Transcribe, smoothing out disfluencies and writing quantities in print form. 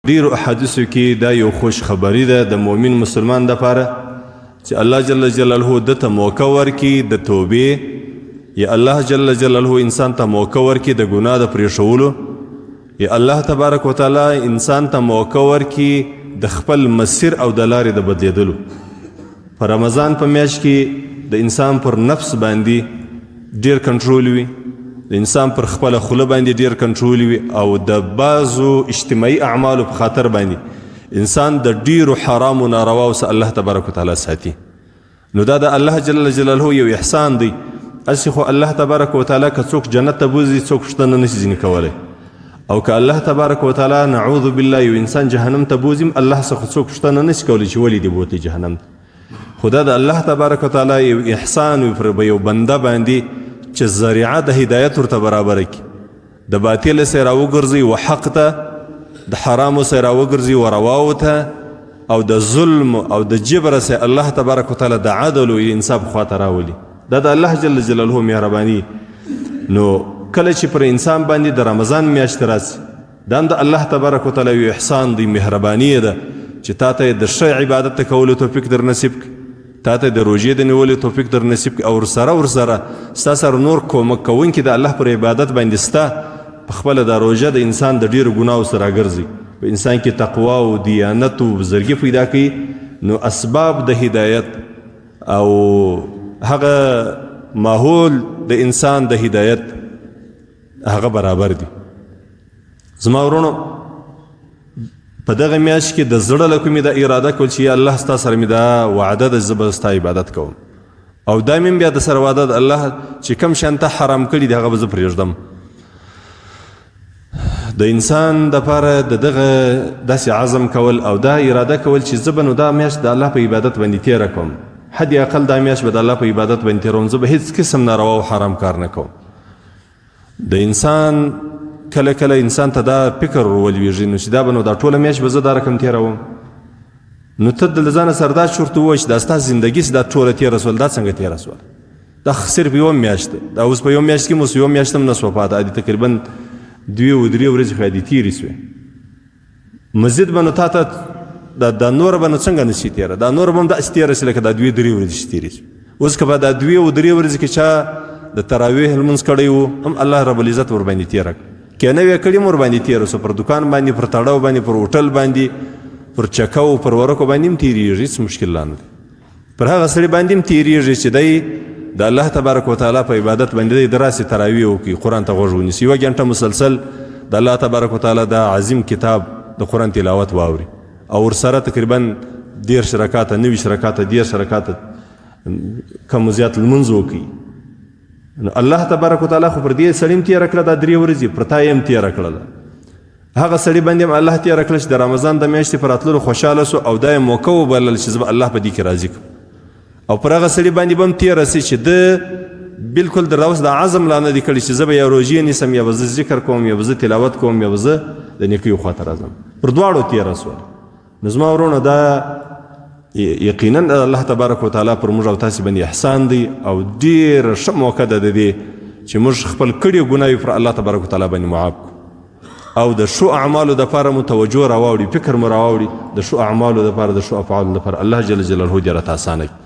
ډیرو احادیثو کې دا یو خوش خبری ده د مؤمن مسلمان دپاره چې الله جل جلاله دته موقع ورکړي د توبې، یا الله جل جلاله انسان ته موقع ورکړي د ګناه د پرېښولو، یا الله تبارک وتعالی انسان ته موقع ورکړي د خپل مسیر او د لارې د بدلیدلو. په رمضان په میاشت کې د انسان پر نفس باندې ډیر کنټرول وي، د انسان پر خپل خوله باندې ډیر کنټرول وي، او د بعضو اجتماعي اعمالو په خاطر باندې انسان د ډیرو حرامو نارواو څخه الله تبارک وتعالی ساتي. نو دا د الله جل جلاله یو احسان دی. اسی خو الله تبارک وتعالی که څوک جنت ته بوځي څوک پوښتنه نشي ځینې کولی، او که الله تبارک وتعالی نعوذ بالله یو انسان جهنم ته بوځي الله څخه څوک پوښتنه نشي کولی چې ولې دې بوتلی جهنم. خدا د الله تبارک وتعالی یو احسان وي پر یو بنده باندې چې ذریعه د هدایت ورته برابر کړي، د باطل سره راوګرځي و حق ته، د حرامو سره راوګرځي و رواو ته، او د ظلم او د جبر سره الله تبارک وتعالی د عدل او انصاف خواته راولي. دا د الله جل جلاله مهرباني. نو کله چې پر انسان باندې د رمضان میاشت راسي، دا د الله تبارک وتعالی یو احسان دی، مهرباني ده چې تا ته د ښه عبادت کولو توفیق در نصیب کړي، تا ته د روژې د نیولو توفیق در نصیب کړي، او ورسره ستا سره نور کومک کوونکي د الله پر عبادت باندې ستا په خپله دا روژه د انسان د ډیرو ګناهو سره راګرځي، په انسان کې تقوا او دیانت او بزرګي پیدا کوي. نو اسباب د هدایت او هغه ماحول د انسان د هدایت هغه برابر دي. زما ورونو، په دغه میاشت کې د زړه له کومې دا اراده کول چې یا الله ستا سره مې دا وعده ده زه به ستا عبادت کوم، او دا مې بیا د سره وعده ده الله چې کوم شیان ته حرام کړي دي هغه به زه پرېږدم. د انسان دپاره د دغه داسې عزم کول او دا اراده کول چې زه به نو دا میاشت د الله په عبادت باندې تېره کوم، حد اقل دا میاشت به د الله په عبادت باندې تېروم، زه به هیڅ قسم ناروا او حرام کار نه کوم. د انسان کله کله انسان ته دا فکر ولویږي نو چې دا به نو دا ټوله میاشت به زه دا رقم تېروم، نو ته د ځانه سره دا شورت ووایه چې دا ستا زندګي چې دا ټوله تېره سول، دا څنګه تېره سول؟ دا صرف یوه میاشت ده، دا اوس په یوه میاشت کې مو یوه میاشت هم نه سوه پاته، عادي تقریبا 2 او 3 ورځې خو عادي تېرې سوې. مزید به نو تا ته دا نوره به نو څنګه نشي تېره، دا نوره به هم داسې تېره شي لکه دا 2-3 ورځې چې تېرې سوې. اوس که په دا 2 او 3 ورځې کې چا د تراویح لمونځ کړی و هم الله رب العزت ورباندې تېره کړه، که نه وی کړي هم ورباندې تېره سو، پر دکان باندې، پر تړاو باندې، پر هوټل باندې، پر چکو، پر ورکو باندې هم تېرېږي، هېڅ مشکل نه دی. پر هغه سړي باندې هم تېرېږي چې دی د الله تبارک وتعالی په عبادت باندې دی د راسې تراویح وکړي، قرآن ته غوږ ونیسي، 1 ګنټه مسلسل د الله تبارک وتعالی دا عظیم کتاب د قرآن تلاوت واوري، او ورسره تقریبا 10 رکعاته 90 رکعاته 10 رکعاته کم زیات لمونځ وکړي. نو الله تبارک وتعالی خو پر دې سړي هم تېره کړه دا 3 ورځې، پر تا یې هم تېره کړله. هغه سړي باندې هم الله تېره کړه چې د رمضان د میاشتې په راتللو خوشحاله سو، او دا یې موقع وبلل چې زه به الله په دې کې راضي کړم. او پر هغه سړي باندې به هم تېره سي چې ده بلکل د اوس د عزم لا نه دی کړی چې زه به یا روژې نیسم، یا به زه ذکر کوم، یا به زه تلاوت کوم، یا به زه د نیکیو خواته راځم. پر دواړو تېره سول. نو زما ورونه دا یقینا الله تبارک وتعالی پر موږ او تاسې باندې احسان دی، او ډېره ښه موقع ده د دې چې موږ خپل کړي ګناوې پر الله تبارک وتعالی باندې معاف کړو، او د ښو اعمالو دپاره مو توجه راواوړي، فکر مو راواوړي، د ښو اعمالو دپاره، د ښو افعالو دپاره الله جل جلاله دې راته اسانه کړي.